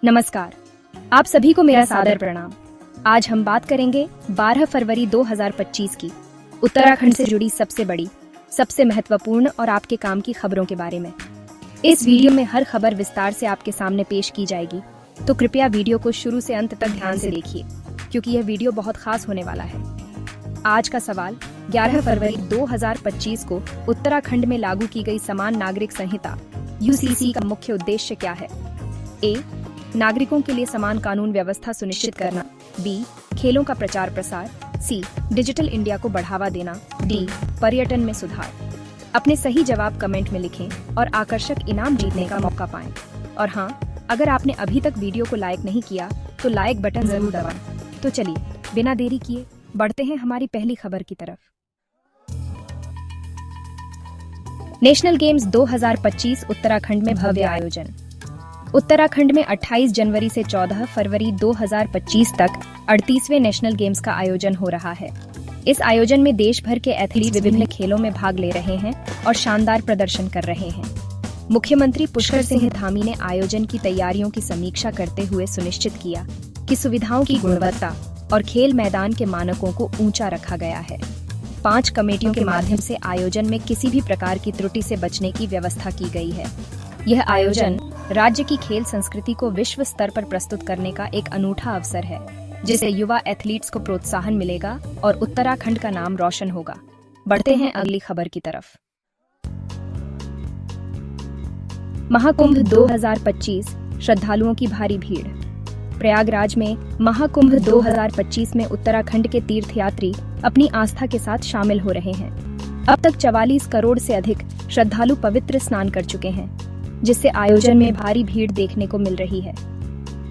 नमस्कार, आप सभी को मेरा सादर प्रणाम। आज हम बात करेंगे 12 फरवरी 2025 की उत्तराखंड से जुड़ी सबसे बड़ी, सबसे महत्वपूर्ण और आपके काम की खबरों के बारे में। इस वीडियो में हर खबर विस्तार से आपके सामने पेश की जाएगी, तो कृपया वीडियो को शुरू से अंत तक ध्यान से देखिए, क्योंकि यह वीडियो बहुत खास होने वाला है। आज का सवाल, 11 फरवरी 2025 को उत्तराखंड में लागू की गई समान नागरिक संहिता UCC का मुख्य उद्देश्य क्या है? ए, नागरिकों के लिए समान कानून व्यवस्था सुनिश्चित करना। बी, खेलों का प्रचार प्रसार। सी, डिजिटल इंडिया को बढ़ावा देना। डी, पर्यटन में सुधार। अपने सही जवाब कमेंट में लिखें और आकर्षक इनाम जीतने का मौका पाएं। और हाँ, अगर आपने अभी तक वीडियो को लाइक नहीं किया तो लाइक बटन जरूर दबाएं। तो चलिए बिना देरी किए बढ़ते हैं हमारी पहली खबर की तरफ। नेशनल गेम्स 2025 उत्तराखंड में भव्य आयोजन। उत्तराखंड में 28 जनवरी से 14 फरवरी 2025 तक 38वें नेशनल गेम्स का आयोजन हो रहा है। इस आयोजन में देश भर के एथलीट विभिन्न खेलों में भाग ले रहे हैं और शानदार प्रदर्शन कर रहे हैं। मुख्यमंत्री पुष्कर सिंह धामी ने आयोजन की तैयारियों की समीक्षा करते हुए सुनिश्चित किया कि सुविधाओं की गुणवत्ता और खेल मैदान के मानकों को ऊंचा रखा गया है। 5 कमेटियों के माध्यम से आयोजन में किसी भी प्रकार की त्रुटि से बचने की व्यवस्था की गई है। यह आयोजन राज्य की खेल संस्कृति को विश्व स्तर पर प्रस्तुत करने का एक अनूठा अवसर है, जिससे युवा एथलीट्स को प्रोत्साहन मिलेगा और उत्तराखंड का नाम रोशन होगा। बढ़ते हैं अगली खबर की तरफ। महाकुंभ 2025, श्रद्धालुओं की भारी भीड़। प्रयागराज में महाकुंभ 2025 में उत्तराखंड के तीर्थयात्री अपनी आस्था के साथ शामिल हो रहे हैं। अब तक 44 करोड़ से अधिक श्रद्धालु पवित्र स्नान कर चुके हैं, जिससे आयोजन में भारी भीड़ देखने को मिल रही है।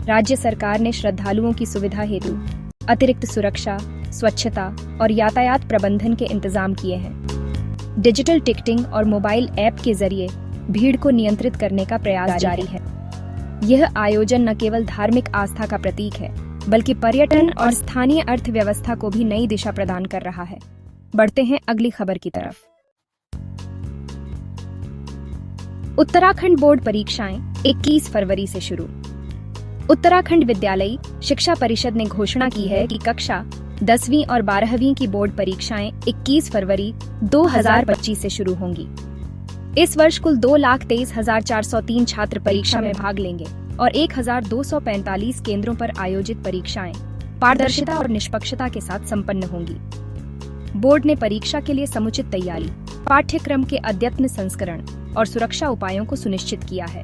राज्य सरकार ने श्रद्धालुओं की सुविधा हेतु अतिरिक्त सुरक्षा, स्वच्छता और यातायात प्रबंधन के इंतजाम किए हैं। डिजिटल टिकटिंग और मोबाइल ऐप के जरिए भीड़ को नियंत्रित करने का प्रयास जारी है। यह आयोजन न केवल धार्मिक आस्था का प्रतीक है, बल्कि पर्यटन और स्थानीय अर्थव्यवस्था को भी नई दिशा प्रदान कर रहा है। बढ़ते हैं अगली खबर की तरफ। उत्तराखंड बोर्ड परीक्षाएं 21 फरवरी से शुरू। उत्तराखंड विद्यालयी शिक्षा परिषद ने घोषणा की है कि कक्षा 10वीं और 12वीं की बोर्ड परीक्षाएं 21 फरवरी 2025 से शुरू होंगी। इस वर्ष कुल 2,23,403 छात्र परीक्षा में भाग लेंगे और 1,245 केंद्रों पर आयोजित परीक्षाएं पारदर्शिता और निष्पक्षता के साथ संपन्न होंगी। बोर्ड ने परीक्षा के लिए समुचित तैयारी, पाठ्यक्रम के अद्यतन संस्करण और सुरक्षा उपायों को सुनिश्चित किया है।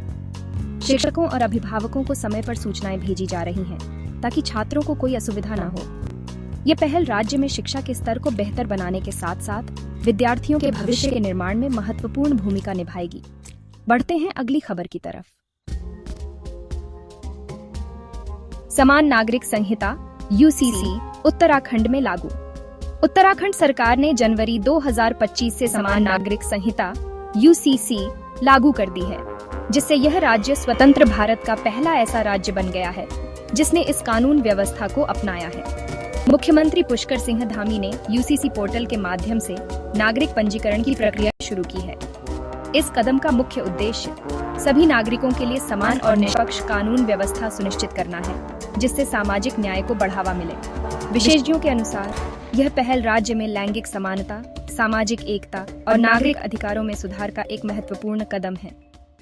शिक्षकों और अभिभावकों को समय पर सूचनाएं भेजी जा रही हैं, ताकि छात्रों को कोई असुविधा न हो। ये पहल राज्य में शिक्षा के स्तर को बेहतर बनाने के साथ साथ विद्यार्थियों के भविष्य के निर्माण में महत्वपूर्ण भूमिका निभाएगी। बढ़ते हैं अगली खबर की तरफ। समान नागरिक संहिता UCC उत्तराखंड में लागू। उत्तराखंड सरकार ने जनवरी 2025 से समान नागरिक संहिता UCC लागू कर दी है, जिससे यह राज्य स्वतंत्र भारत का पहला ऐसा राज्य बन गया है जिसने इस कानून व्यवस्था को अपनाया है। मुख्यमंत्री पुष्कर सिंह धामी ने UCC पोर्टल के माध्यम से नागरिक पंजीकरण की प्रक्रिया शुरू की है। इस कदम का मुख्य उद्देश्य सभी नागरिकों के लिए समान और निष्पक्ष कानून व्यवस्था सुनिश्चित करना है, जिससे सामाजिक न्याय को बढ़ावा मिले। विशेषज्ञों के अनुसार यह पहल राज्य में लैंगिक समानता, सामाजिक एकता और नागरिक अधिकारों में सुधार का एक महत्वपूर्ण कदम है।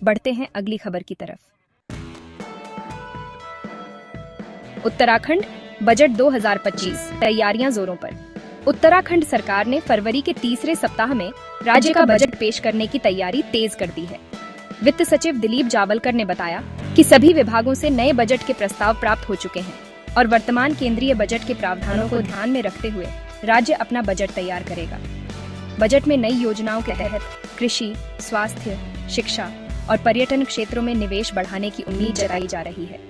बढ़ते हैं अगली खबर की तरफ। उत्तराखंड बजट 2025, तैयारियां जोरों पर। उत्तराखंड सरकार ने फरवरी के तीसरे सप्ताह में राज्य का बजट पेश करने की तैयारी तेज कर दी है। वित्त सचिव दिलीप जावलकर ने बताया कि सभी विभागों से नए बजट के प्रस्ताव प्राप्त हो चुके हैं और वर्तमान केंद्रीय बजट के प्रावधानों को ध्यान में रखते हुए राज्य अपना बजट तैयार करेगा। बजट में नई योजनाओं के तहत कृषि, स्वास्थ्य, शिक्षा और पर्यटन क्षेत्रों में निवेश बढ़ाने की उम्मीद जताई जा रही है।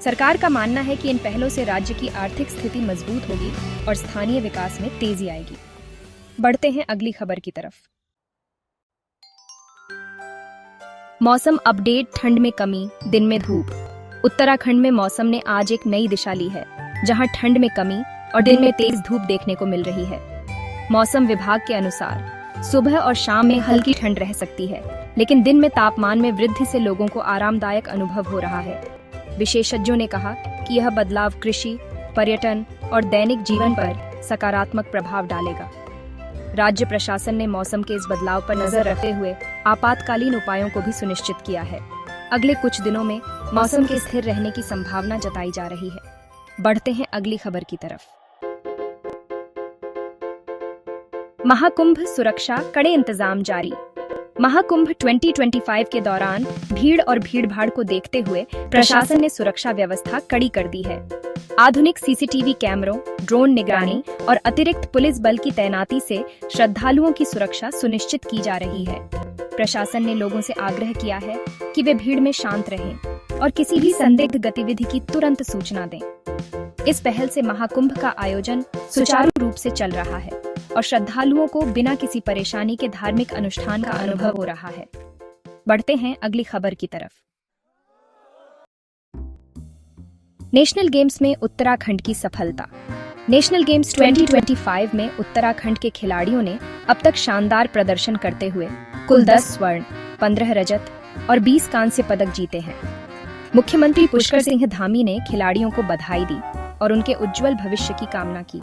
सरकार का मानना है कि इन पहलों से राज्य की आर्थिक स्थिति मजबूत होगी और स्थानीय विकास में तेजी आएगी। बढ़ते हैं अगली खबर की तरफ। मौसम अपडेट, ठंड में कमी, दिन में धूप। उत्तराखंड में मौसम ने आज एक नई दिशा ली है, जहां ठंड में कमी और दिन में तेज धूप देखने को मिल रही है। मौसम विभाग के अनुसार सुबह और शाम में हल्की ठंड रह सकती है, लेकिन दिन में तापमान में वृद्धि से लोगों को आरामदायक अनुभव हो रहा है। विशेषज्ञों ने कहा कि यह बदलाव कृषि, पर्यटन और दैनिक जीवन पर सकारात्मक प्रभाव डालेगा। राज्य प्रशासन ने मौसम के इस बदलाव पर नजर रखते हुए आपातकालीन उपायों को भी सुनिश्चित किया है। अगले कुछ दिनों में मौसम के स्थिर रहने की संभावना जताई जा रही है। बढ़ते हैं अगली खबर की तरफ। महाकुंभ सुरक्षा, कड़े इंतजाम जारी। महाकुंभ 2025 के दौरान भीड़ और भीड़भाड़ को देखते हुए प्रशासन ने सुरक्षा व्यवस्था कड़ी कर दी है। आधुनिक सीसीटीवी कैमरों, ड्रोन निगरानी और अतिरिक्त पुलिस बल की तैनाती से श्रद्धालुओं की सुरक्षा सुनिश्चित की जा रही है। प्रशासन ने लोगों से आग्रह किया है कि वे भीड़ में शांत रहें और किसी भी संदिग्ध गतिविधि की तुरंत सूचना दें। इस पहल से महाकुंभ का आयोजन सुचारू रूप से चल रहा है और श्रद्धालुओं को बिना किसी परेशानी के धार्मिक अनुष्ठान का अनुभव हो रहा है। बढ़ते हैं अगली खबर की तरफ। नेशनल गेम्स में उत्तराखंड की सफलता। नेशनल गेम्स 2025 में उत्तराखंड के खिलाड़ियों ने अब तक शानदार प्रदर्शन करते हुए कुल 10 स्वर्ण, 15 रजत और 20 कांस्य पदक जीते हैं। मुख्यमंत्री पुष्कर सिंह धामी ने खिलाड़ियों को बधाई दी और उनके उज्जवल भविष्य की कामना की।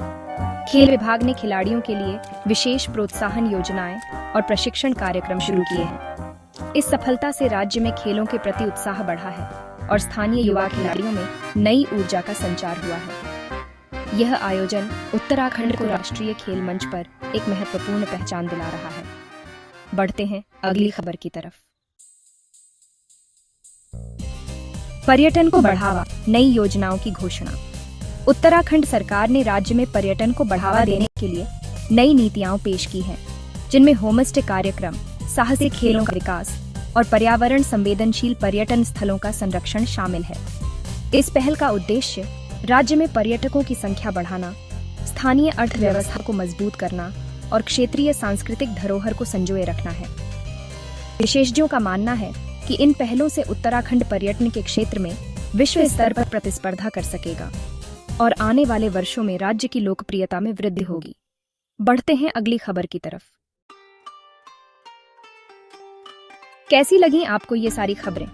खेल विभाग ने खिलाड़ियों के लिए विशेष प्रोत्साहन योजनाएं और प्रशिक्षण कार्यक्रम शुरू किए हैं। इस सफलता से राज्य में खेलों के प्रति उत्साह बढ़ा है और स्थानीय युवा खिलाड़ियों में नई ऊर्जा का संचार हुआ है। यह आयोजन उत्तराखंड को राष्ट्रीय खेल मंच पर एक महत्वपूर्ण पहचान दिला रहा है। बढ़ते हैं अगली खबर की तरफ। पर्यटन को बढ़ावा, नई योजनाओं की घोषणा। उत्तराखंड सरकार ने राज्य में पर्यटन को बढ़ावा देने के लिए नई नीतियां पेश की हैं, जिनमें होमस्टे कार्यक्रम, साहसिक खेलों का विकास और पर्यावरण संवेदनशील पर्यटन स्थलों का संरक्षण शामिल है। इस पहल का उद्देश्य राज्य में पर्यटकों की संख्या बढ़ाना, स्थानीय अर्थव्यवस्था को मजबूत करना और क्षेत्रीय सांस्कृतिक धरोहर को संजोए रखना है। विशेषज्ञों का मानना है कि इन पहलों से उत्तराखंड पर्यटन के क्षेत्र में विश्व स्तर पर प्रतिस्पर्धा कर सकेगा और आने वाले वर्षों में राज्य की लोकप्रियता में वृद्धि होगी। बढ़ते हैं अगली खबर की तरफ। कैसी लगी आपको ये सारी खबरें?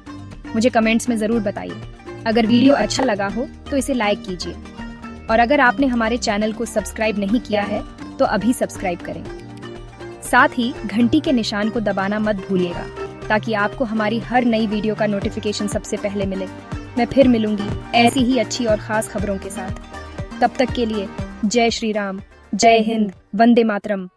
मुझे कमेंट्स में जरूर बताइए। अगर वीडियो अच्छा लगा हो तो इसे लाइक कीजिए और अगर आपने हमारे चैनल को सब्सक्राइब नहीं किया है तो अभी सब्सक्राइब करें। साथ ही घंटी के निशान को दबाना मत भूलिएगा ताकि आपको हमारी हर नई वीडियो का नोटिफिकेशन सबसे पहले मिले। मैं फिर मिलूंगी ऐसी ही अच्छी और खास खबरों के साथ। तब तक के लिए जय श्री राम, जय हिंद, वंदे मातरम।